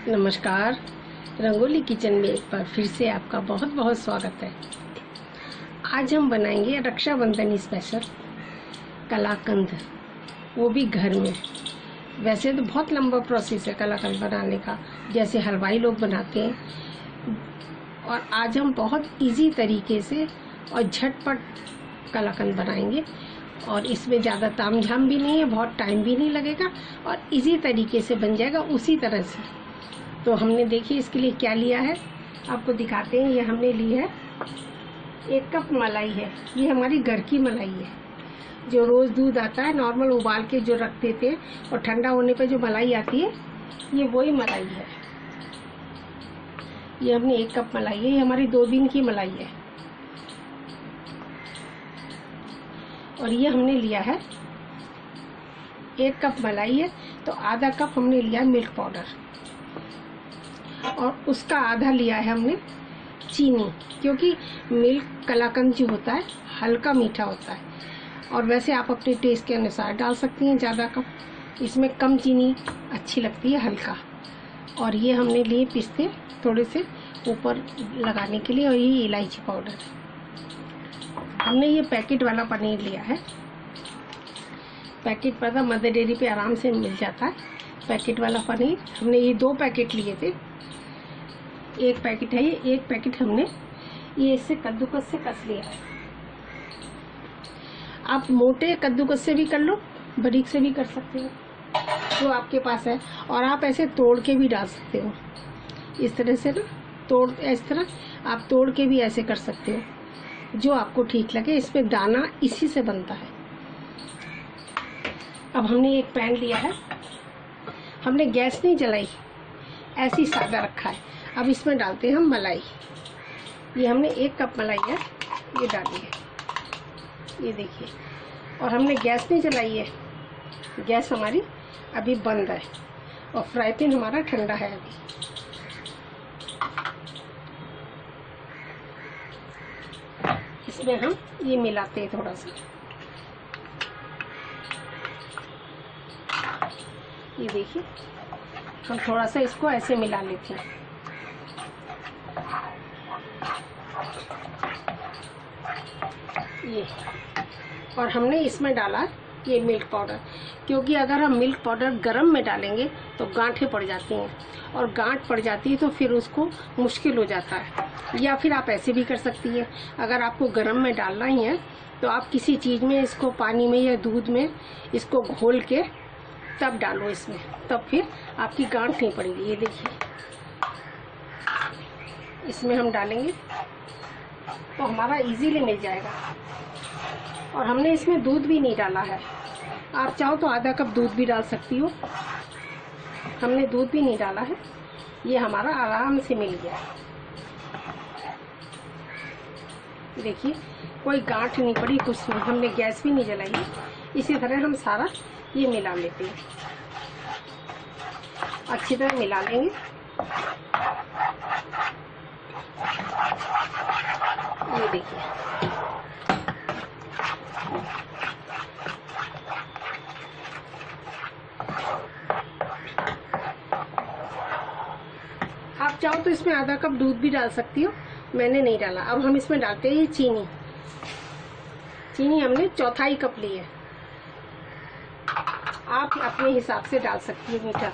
नमस्कार। रंगोली किचन में एक बार फिर से आपका बहुत बहुत स्वागत है। आज हम बनाएंगे रक्षाबंधन स्पेशल कलाकंद, वो भी घर में। वैसे तो बहुत लंबा प्रोसेस है कलाकंद बनाने का, जैसे हलवाई लोग बनाते हैं, और आज हम बहुत इजी तरीके से और झटपट कलाकंद बनाएंगे। और इसमें ज़्यादा तामझाम भी नहीं है, बहुत टाइम भी नहीं लगेगा और इजी तरीके से बन जाएगा उसी तरह से। तो हमने देखिए इसके लिए क्या लिया है, आपको दिखाते हैं। ये हमने ली है 1 कप मलाई है। ये हमारी घर की मलाई है, जो रोज़ दूध आता है नॉर्मल उबाल के जो रखते थे, और ठंडा होने पे जो मलाई आती है, ये वही मलाई है। ये हमने 1 कप मलाई है, ये हमारी 2 दिन की मलाई है। और ये हमने लिया है 1 कप मलाई है, तो आधा कप हमने लिया मिल्क पाउडर, और उसका आधा लिया है हमने चीनी, क्योंकि मिल्क कलाकंद जो होता है हल्का मीठा होता है। और वैसे आप अपने टेस्ट के अनुसार डाल सकती हैं ज़्यादा कम, इसमें कम चीनी अच्छी लगती है, हल्का। और ये हमने लिए पिस्ते थोड़े से ऊपर लगाने के लिए, और ये इलायची पाउडर। हमने ये पैकेट वाला पनीर लिया है। पैकेट पर मदर डेयरी पे आराम से मिल जाता है पैकेट वाला पनीर। हमने ये 2 पैकेट लिए थे, 1 पैकेट है ये, 1 पैकेट हमने ये इससे कद्दूकस से कस लिया है। आप मोटे कद्दूकस से भी कर लो, बारीक से भी कर सकते हो, जो आपके पास है। और आप ऐसे तोड़ के भी डाल सकते हो, इस तरह से ना, इस तरह आप तोड़ के भी ऐसे कर सकते हो, जो आपको ठीक लगे। इसमें दाना इसी से बनता है। अब हमने एक पैन लिया है, हमने गैस नहीं जलाई, ऐसे ही सादा रखा है। अब इसमें डालते हैं हम मलाई। ये हमने 1 कप मलाई है, ये डाली है, ये देखिए। और हमने गैस नहीं जलाई है, गैस हमारी अभी बंद है, और फ्राई पैन हमारा ठंडा है अभी। इसमें हम ये मिलाते हैं थोड़ा सा, ये देखिए। हम थोड़ा सा इसको ऐसे मिला लेते हैं। ये, और हमने इसमें डाला ये मिल्क पाउडर, क्योंकि अगर हम मिल्क पाउडर गरम में डालेंगे तो गांठें पड़ जाती हैं, और गांठ पड़ जाती है तो फिर उसको मुश्किल हो जाता है। या फिर आप ऐसे भी कर सकती हैं, अगर आपको गरम में डालना ही है तो आप किसी चीज़ में इसको, पानी में या दूध में इसको घोल के तब डालो इसमें, तब फिर आपकी गांठ नहीं पड़ेगी। ये देखिए, इसमें हम डालेंगे तो हमारा इजीली मिल जाएगा। और हमने इसमें दूध भी नहीं डाला है, आप चाहो तो आधा कप दूध भी डाल सकती हो। हमने दूध भी नहीं डाला है, ये हमारा आराम से मिल गया। देखिए, कोई गांठ नहीं पड़ी, कुछ नहीं, हमने गैस भी नहीं जलाई। इसी तरह हम सारा ये मिला लेते हैं, अच्छी तरह मिला लेंगे। ये देखिए, आप चाहो तो इसमें आधा कप दूध भी डाल सकती हो, मैंने नहीं डाला। अब हम इसमें डालते हैं ये चीनी। चीनी हमने 1/4 कप ली है, आप अपने हिसाब से डाल सकती हो मीठा।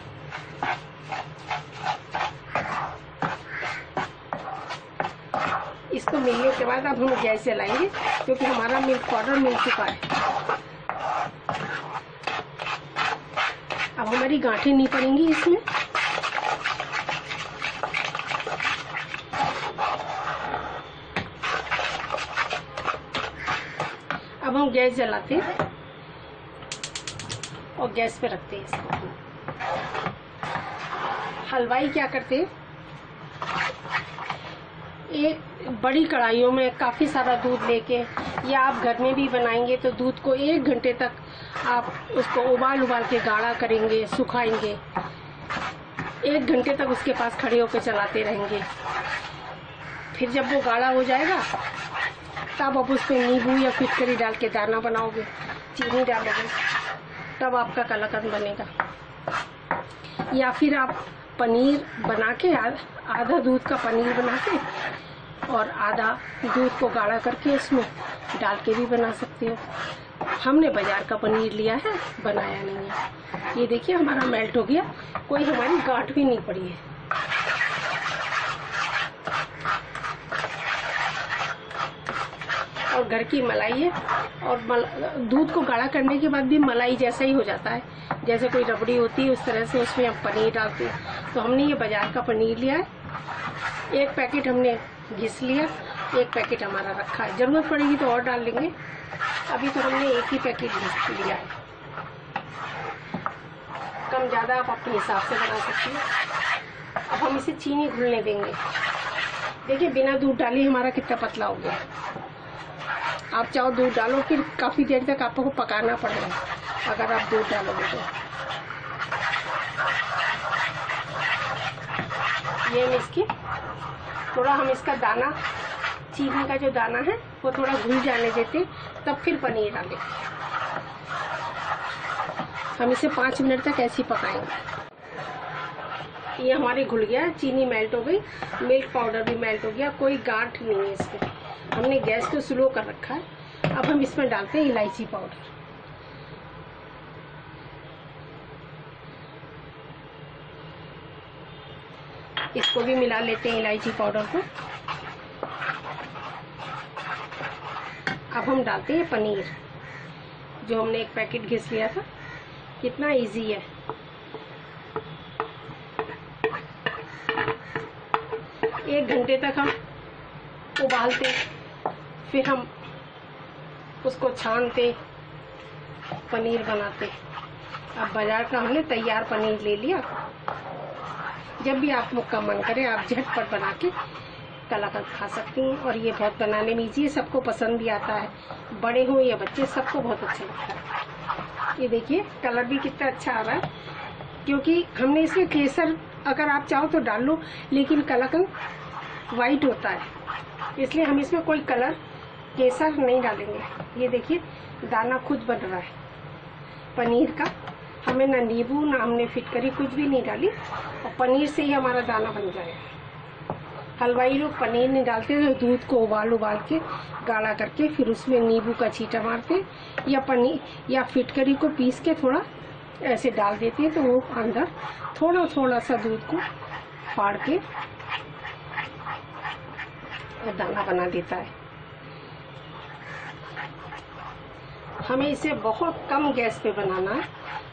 इसको मिलने के बाद अब हम गैस जलाएंगे, क्योंकि हमारा मिल्क पाउडर मिल चुका है। अब हमारी गांठें नहीं पड़ेंगी इसमें। अब हम गैस जलाते हैं और गैस पे रखते हैं इसको। हलवाई क्या करते हैं, एक बड़ी कढ़ाइयों में काफ़ी सारा दूध लेके, या आप घर में भी बनाएंगे तो दूध को 1 घंटे तक आप उसको उबाल के गाढ़ा करेंगे, सुखाएंगे। 1 घंटे तक उसके पास खड़े होकर चलाते रहेंगे। फिर जब वो गाढ़ा हो जाएगा, तब आप उस पर नींबू या फिटकरी डाल के दाना बनाओगे, चीनी डालोगे, तब आपका कलाकंद बनेगा। या फिर आप पनीर बना के आधा दूध का पनीर बना के और आधा दूध को गाढ़ा करके इसमें डाल के भी बना सकते हो। हमने बाजार का पनीर लिया है, बनाया नहीं है। ये देखिए हमारा मेल्ट हो गया, कोई हमारी गांठ भी नहीं पड़ी है। और घर की मलाई है और दूध को गाढ़ा करने के बाद भी मलाई जैसा ही हो जाता है, जैसे कोई रबड़ी होती है उस तरह से उसमें हम पनीर डालते हैं। तो हमने ये बाजार का पनीर लिया है, एक पैकेट हमने घिस लिया, एक पैकेट हमारा रखा है, ज़रूरत पड़ेगी तो और डाल लेंगे। अभी तो हमने एक ही पैकेट घिस लिया है, कम ज़्यादा आप अपने हिसाब से बना सकते हैं। अब हम इसे चीनी घुलने देंगे। देखिए बिना दूध डाले हमारा कितना पतला हो गया। आप चाहो दूध डालो, फिर काफ़ी देर तक आपको पकाना पड़ेगा अगर आप दूध डालोगे तो। ये इसकी थोड़ा हम इसका दाना, चीनी का जो दाना है वो थोड़ा घुल जाने देते, तब फिर पनीर डालें। हम इसे 5 मिनट तक ऐसे ही पकाएंगे। ये हमारे घुल गया, चीनी मेल्ट हो गई, मिल्क पाउडर भी मेल्ट हो गया, कोई गांठ नहीं है इसमें। हमने गैस को स्लो कर रखा है। अब हम इसमें डालते हैं इलायची पाउडर। इसको भी मिला लेते हैं इलायची पाउडर को। अब हम डालते हैं पनीर, जो हमने एक पैकेट घिस लिया था। कितना इजी है। एक घंटे तक हम उबालते, फिर हम उसको छानते, पनीर बनाते। अब बाजार का हमने तैयार पनीर ले लिया। जब भी आपका मन करे आप झटपट बना के कलाकंद खा सकती हैं। और ये बहुत बनाने में ईजी है, सबको पसंद भी आता है, बड़े हों या बच्चे, सबको बहुत अच्छा लगता है। ये देखिए कलर भी कितना अच्छा आ रहा है, क्योंकि हमने इसमें केसर अगर आप चाहो तो डाल लो, लेकिन कलाकंद वाइट होता है, इसलिए हम इसमें कोई कलर केसर नहीं डालेंगे। ये देखिए दाना खुद बन रहा है पनीर का। हमें ना नींबू ना हमने फिटकरी कुछ भी नहीं डाली, और पनीर से ही हमारा दाना बन जाएगा। हलवाई लोग पनीर नहीं डालते, तो दूध को उबाल के गाढ़ा करके फिर उसमें नींबू का छींटा मारते, या पनीर या फिटकरी को पीस के थोड़ा ऐसे डाल देते हैं, तो वो अंदर थोड़ा थोड़ा सा दूध को फाड़ के दाना बना देता है। हमें इसे बहुत कम गैस पे बनाना है,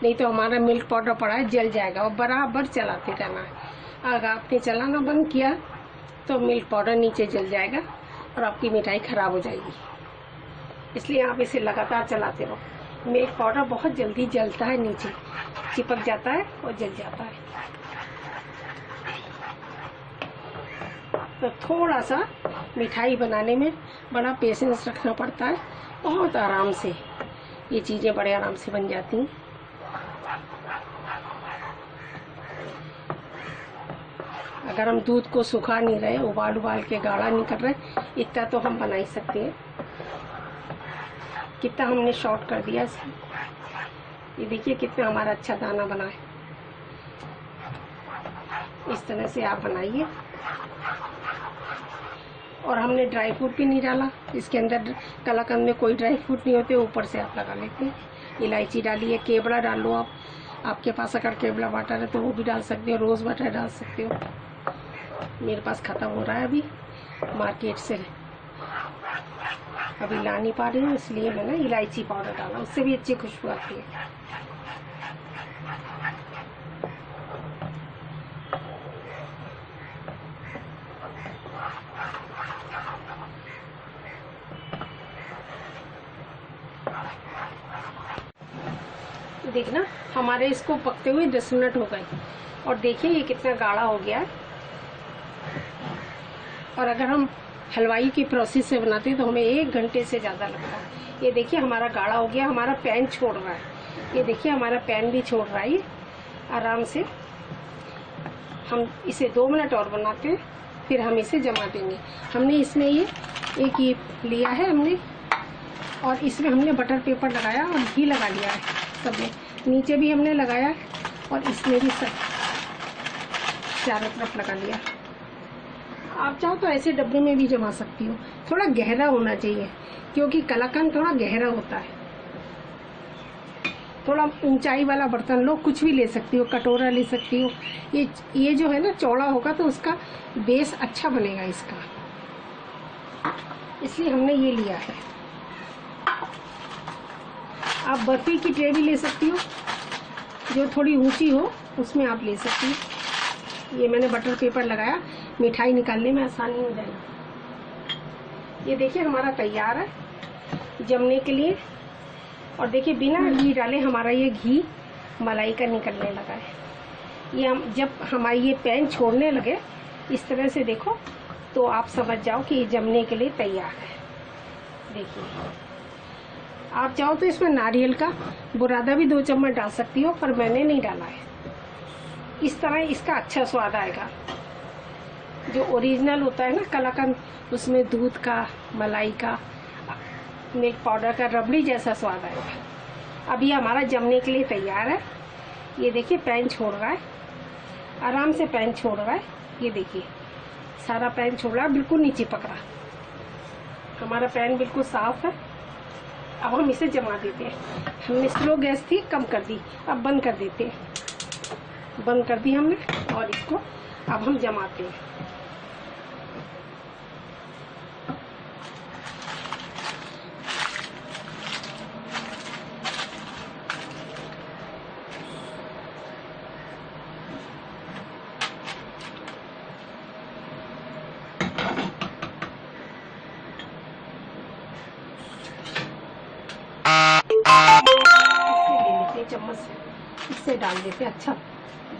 नहीं तो हमारा मिल्क पाउडर पड़ा है जल जाएगा, और बराबर चलाते रहना है। अगर आपने चलाना बंद किया तो मिल्क पाउडर नीचे जल जाएगा और आपकी मिठाई ख़राब हो जाएगी। इसलिए आप इसे लगातार चलाते रहो। मिल्क पाउडर बहुत जल्दी जलता है, नीचे चिपक जाता है और जल जाता है। तो थोड़ा सा मिठाई बनाने में बड़ा पेशेंस रखना पड़ता है। बहुत आराम से ये चीज़ें बड़े आराम से बन जाती हैं। अगर हम दूध को सुखा नहीं रहे, उबाल के गाढ़ा नहीं कर रहे, इतना तो हम बना ही सकते हैं। कितना हमने शॉर्ट कर दिया इसे। ये देखिए कितना हमारा अच्छा दाना बना है। इस तरह से आप बनाइए। और हमने ड्राई फ्रूट भी नहीं डाला इसके अंदर। कलाकंद में कोई ड्राई फ्रूट नहीं होते, ऊपर से आप लगा लेते हैं। इलायची डालिए, केवड़ा डाल लो आप, आपके पास अगर केवड़ा बटर है तो वो भी डाल सकते हो, रोज़ बटर डाल सकते हो। मेरे पास ख़त्म हो रहा है अभी मार्केट से, अभी ला नहीं पा रही हूँ, इसलिए मैंने इलायची पाउडर डाला, उससे भी अच्छी खुशबू आती है। देखना हमारे इसको पकते हुए 10 मिनट हो गए, और देखिए ये कितना गाढ़ा हो गया है। और अगर हम हलवाई की प्रोसेस से बनाते हैं तो हमें 1 घंटे से ज़्यादा लगता है। ये देखिए हमारा गाढ़ा हो गया, हमारा पैन छोड़ रहा है। ये देखिए हमारा पैन भी छोड़ रहा है आराम से। हम इसे 2 मिनट और बनाते हैं, फिर हम इसे जमा देंगे। हमने इसमें ये लिया है हमने, और इसमें हमने बटर पेपर लगाया और घी लगा लिया है सब में। नीचे भी हमने लगाया और इसमें भी सब। चारों तरफ लगा लिया। आप चाहो तो ऐसे डब्बे में भी जमा सकती हो। थोड़ा गहरा होना चाहिए क्योंकि कलाकंद थोड़ा गहरा होता है। थोड़ा ऊंचाई वाला बर्तन लो, कुछ भी ले सकती हो, कटोरा ले सकती हो। ये जो है ना चौड़ा होगा तो उसका बेस अच्छा बनेगा इसका, इसलिए हमने ये लिया है। आप बर्फी की ट्रे भी ले सकती हो जो थोड़ी ऊंची हो, उसमें आप ले सकती हो। ये मैंने बटर पेपर लगाया, मिठाई निकालने में आसानी हो जाएगी। ये देखिए हमारा तैयार है जमने के लिए। और देखिए बिना घी डाले हमारा ये घी मलाई का निकलने लगा है। ये हम जब हमारी ये पैन छोड़ने लगे इस तरह से देखो तो आप समझ जाओ कि ये जमने के लिए तैयार है। देखिए आप चाहो तो इसमें नारियल का बुरादा भी 2 चम्मच डाल सकती हो, पर मैंने नहीं डाला है। इस तरह इसका अच्छा स्वाद आएगा। जो ओरिजिनल होता है ना कलाकंद, उसमें दूध का, मलाई का, मिल्क पाउडर का रबड़ी जैसा स्वाद आएगा। अब ये हमारा जमने के लिए तैयार है। ये देखिए पैन छोड़ रहा है, आराम से पैन छोड़ रहा है। ये देखिए सारा पैन छोड़ रहा है, बिल्कुल नहीं चिपक रहा। हमारा पैन बिल्कुल साफ है। अब हम इसे जमा देते हैं। हमने स्लो गैस थी, कम कर दी, अब बंद कर देते हैं। बंद कर दी हमने और इसको अब हम जमाते हैं। चम्मच से इससे डाल देते, अच्छा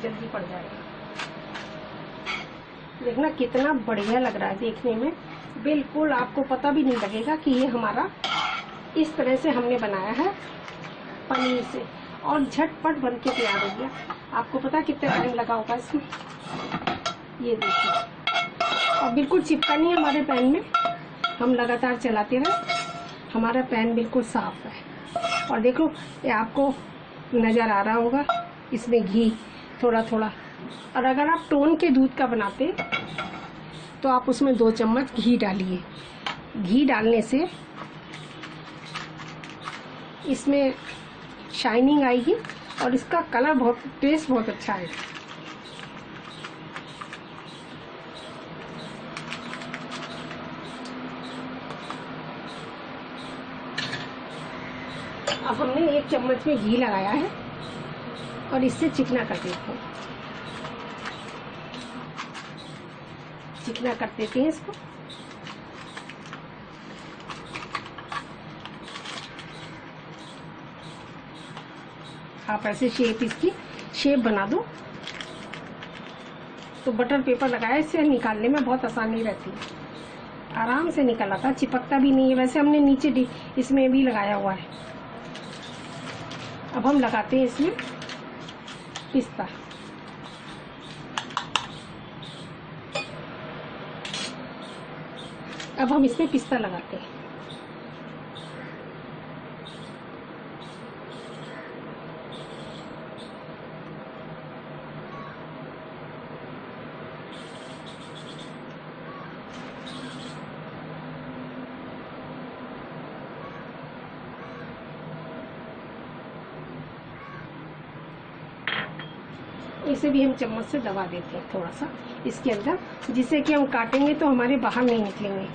जल्दी पड़ जाएगा। देखना कितना बढ़िया लग रहा है देखने में, बिल्कुल आपको पता भी नहीं लगेगा कि ये हमारा इस तरह से हमने बनाया है पनीर से, और झटपट बन के तैयार हो गया। आपको पता कितना टाइम लगा होगा इसमें। ये देखिए और बिल्कुल चिपका नहीं है हमारे पैन में। हम लगातार चलाते रहे, हमारा पैन बिल्कुल साफ है। और देखो ये आपको नज़र आ रहा होगा इसमें घी थोड़ा थोड़ा। और अगर आप टोन के दूध का बनाते तो आप उसमें 2 चम्मच घी डालिए। घी डालने से इसमें शाइनिंग आएगी और इसका कलर बहुत, टेस्ट बहुत अच्छा आएगा। अब हमने 1 चम्मच में घी लगाया है और इससे चिकना कर देते हैं। चिकना कर देते हैं इसको। आप ऐसे इसकी शेप बना दो। तो बटर पेपर लगाया, इससे निकालने में बहुत आसानी रहती है। आराम से निकल आता, चिपकता भी नहीं है। वैसे हमने नीचे इसमें भी लगाया हुआ है। अब हम लगाते हैं इसमें पिस्ता। अब हम इसमें पिस्ता लगाते हैं। इसे भी हम चम्मच से दबा देते हैं थोड़ा सा इसके अंदर, जिससे कि हम काटेंगे तो हमारे बाहर नहीं निकलेंगे।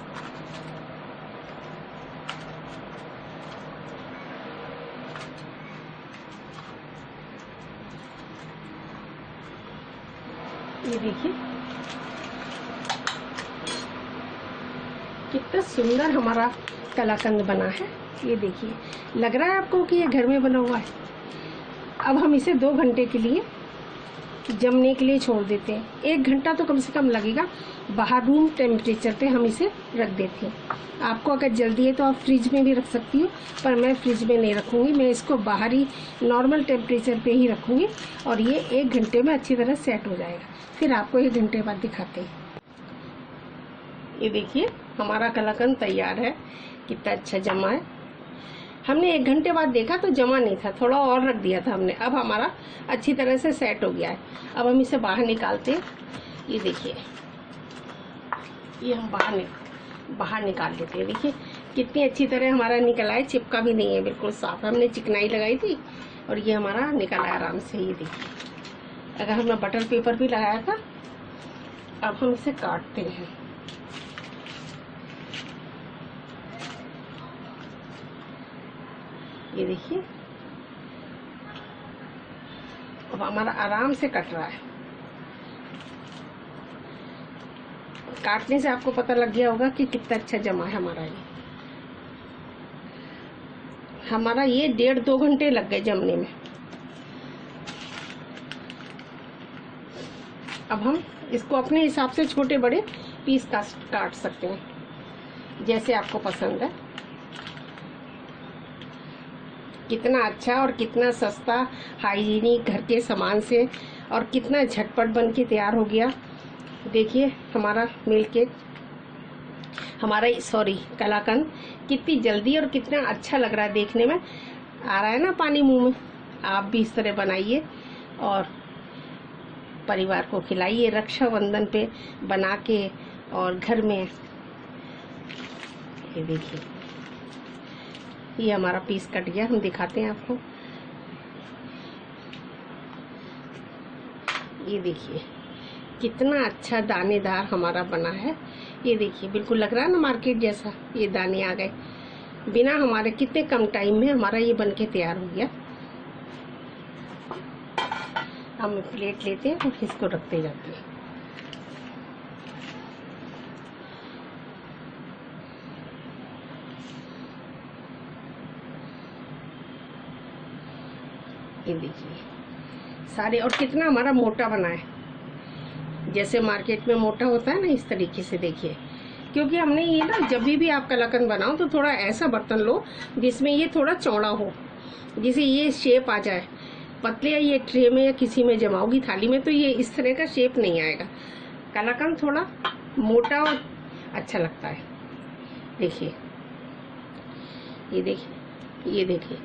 ये देखिए कितना सुंदर हमारा कलाकंद बना है। ये देखिए लग रहा है आपको कि ये घर में बना हुआ है। अब हम इसे 2 घंटे के लिए जमने के लिए छोड़ देते हैं। 1 घंटा तो कम से कम लगेगा। बाहर रूम टेम्परेचर पे हम इसे रख देते हैं। आपको अगर जल्दी है तो आप फ्रिज में भी रख सकती हो, पर मैं फ्रिज में नहीं रखूँगी। मैं इसको बाहर ही नॉर्मल टेम्परेचर पे ही रखूँगी और ये 1 घंटे में अच्छी तरह सेट हो जाएगा। फिर आपको 1 घंटे बाद दिखाते हैं। ये देखिए हमारा कलाकंद तैयार है, कितना अच्छा जमा है। हमने 1 घंटे बाद देखा तो जमा नहीं था, थोड़ा और रख दिया था हमने। अब हमारा अच्छी तरह से सेट हो गया है। अब हम इसे बाहर निकालते हैं। ये देखिए, ये हम बाहर निकाल लेते हैं। देखिए कितनी अच्छी तरह हमारा निकला है, चिपका भी नहीं है, बिल्कुल साफ। हमने चिकनाई लगाई थी और ये हमारा निकला है आराम से। ये देखिए, अगर हमने बटर पेपर भी लगाया था। अब हम इसे काटते हैं। ये देखिए, अब हमारा आराम से कट रहा है। काटने से आपको पता लग गया होगा कि कितना अच्छा जमा है हमारा ये। हमारा ये 1.5-2 घंटे लग गए जमने में। अब हम इसको अपने हिसाब से छोटे बड़े पीस काट सकते हैं, जैसे आपको पसंद है। कितना अच्छा और कितना सस्ता, हाइजीनिक, घर के सामान से, और कितना झटपट बन के तैयार हो गया। देखिए हमारा मिल्क केक, कलाकंद कितनी जल्दी और कितना अच्छा लग रहा है देखने में। आ रहा है ना पानी मुंह में। आप भी इस तरह बनाइए और परिवार को खिलाइए रक्षाबंधन पे बना के। और घर में ये देखिए, ये हमारा पीस कट गया, हम दिखाते हैं आपको। ये देखिए कितना अच्छा दानेदार हमारा बना है। ये देखिए बिल्कुल लग रहा है ना मार्केट जैसा। ये दाने आ गए बिना हमारे, कितने कम टाइम में हमारा ये बनके तैयार हो गया। हम प्लेट लेते हैं और इसको रखते जाते हैं। ये देखिए सारे, और कितना हमारा मोटा बना है, जैसे मार्केट में मोटा होता है ना, इस तरीके से देखिए। क्योंकि हमने ये ना, जब भी आप कलाकंद बनाओ तो थोड़ा ऐसा बर्तन लो जिसमें ये थोड़ा चौड़ा हो, जिसे ये शेप आ जाए। पतले या ये ट्रे में या किसी में जमाओगी थाली में तो ये इस तरह का शेप नहीं आएगा। कलाकंद थोड़ा मोटा और अच्छा लगता है। देखिए, ये देखिए, ये देखिए,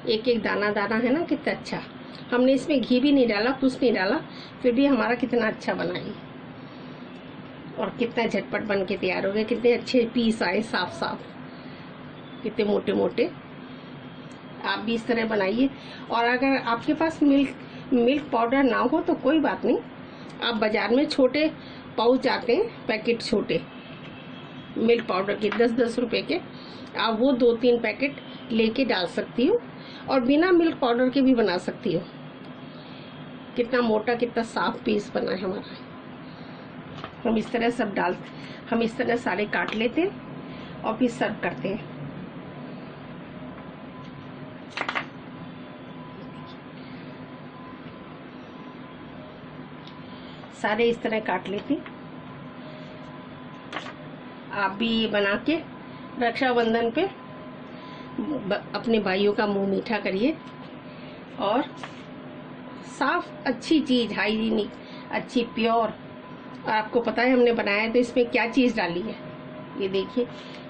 एक एक दाना दाना है ना, कितना अच्छा। हमने इसमें घी भी नहीं डाला, कुछ नहीं डाला, फिर भी हमारा कितना अच्छा बना ये। और कितना झटपट बन के तैयार हो गया। कितने अच्छे पीस आए, साफ साफ, कितने मोटे मोटे। आप भी इस तरह बनाइए। और अगर आपके पास मिल्क पाउडर ना हो तो कोई बात नहीं, आप बाजार में छोटे पाउच आते हैं, पैकेट छोटे मिल्क पाउडर के 10-10 रुपए के, आप वो 2-3 पैकेट लेके डाल सकती हो। और बिना मिल्क पाउडर के भी बना सकती हो। कितना मोटा, कितना साफ पीस बना है हमारा। हम इस तरह सब हम इस तरह सारे काट लेते हैं और फिर सर्व करते हैं। सारे इस तरह काट लेते हैं। आप भी ये बना के रक्षाबंधन पे अपने भाइयों का मुंह मीठा करिए। और साफ अच्छी चीज, हाइजीनिक, अच्छी, प्योर। और आपको पता है हमने बनाया है तो इसमें क्या चीज डाली है। ये देखिए,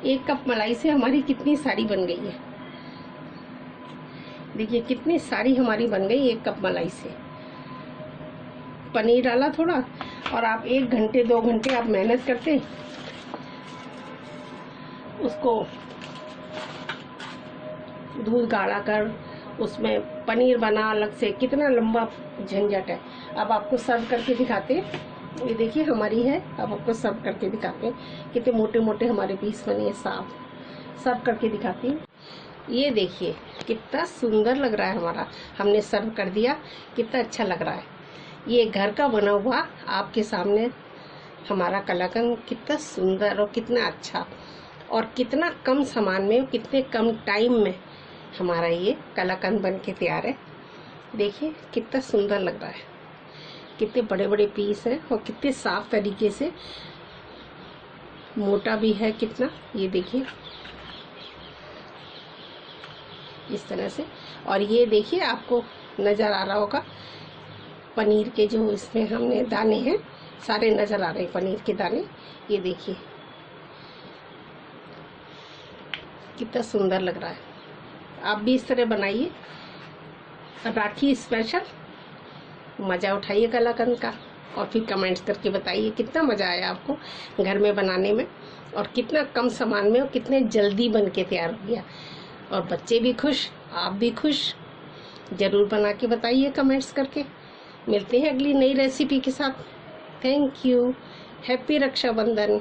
1 कप मलाई से हमारी कितनी सारी बन गई है। देखिए कितनी सारी हमारी बन गई 1 कप मलाई से। पनीर डाला थोड़ा, और आप 1 घंटे 2 घंटे आप मेहनत करते, उसको दूध गाढ़ा कर उसमें पनीर बना अलग से, कितना लंबा झंझट है। अब आपको सर्व करके दिखाते हैं। ये देखिए हमारी है, अब आपको सर्व करके दिखाते हैं। कितने मोटे मोटे हमारे पीस बने हैं, साफ। सर्व करके दिखाती हूँ। ये देखिए कितना सुंदर लग रहा है हमारा, हमने सर्व कर दिया, कितना अच्छा लग रहा है। ये घर का बना हुआ आपके सामने हमारा कलाकंद, कितना सुंदर और कितना अच्छा, और कितना कम सामान में, कितने कम टाइम में हमारा ये कलाकंद बन के तैयार है। देखिए कितना सुंदर लग रहा है, कितने बड़े बड़े पीस हैं और कितने साफ तरीके से, मोटा भी है कितना। ये देखिए इस तरह से। और ये देखिए आपको नज़र आ रहा होगा पनीर के जो इसमें हमने दाने हैं, सारे नज़र आ रहे हैं पनीर के दाने। ये देखिए कितना सुंदर लग रहा है। आप भी इस तरह बनाइए, राखी स्पेशल मज़ा उठाइए कलाकंद का, और फिर कमेंट्स करके बताइए कितना मज़ा आया आपको घर में बनाने में, और कितना कम सामान में और कितने जल्दी बन के तैयार हो गया। और बच्चे भी खुश, आप भी खुश। ज़रूर बना के बताइए कमेंट्स करके। मिलते हैं अगली नई रेसिपी के साथ। Thank you. हैप्पी रक्षाबंधन।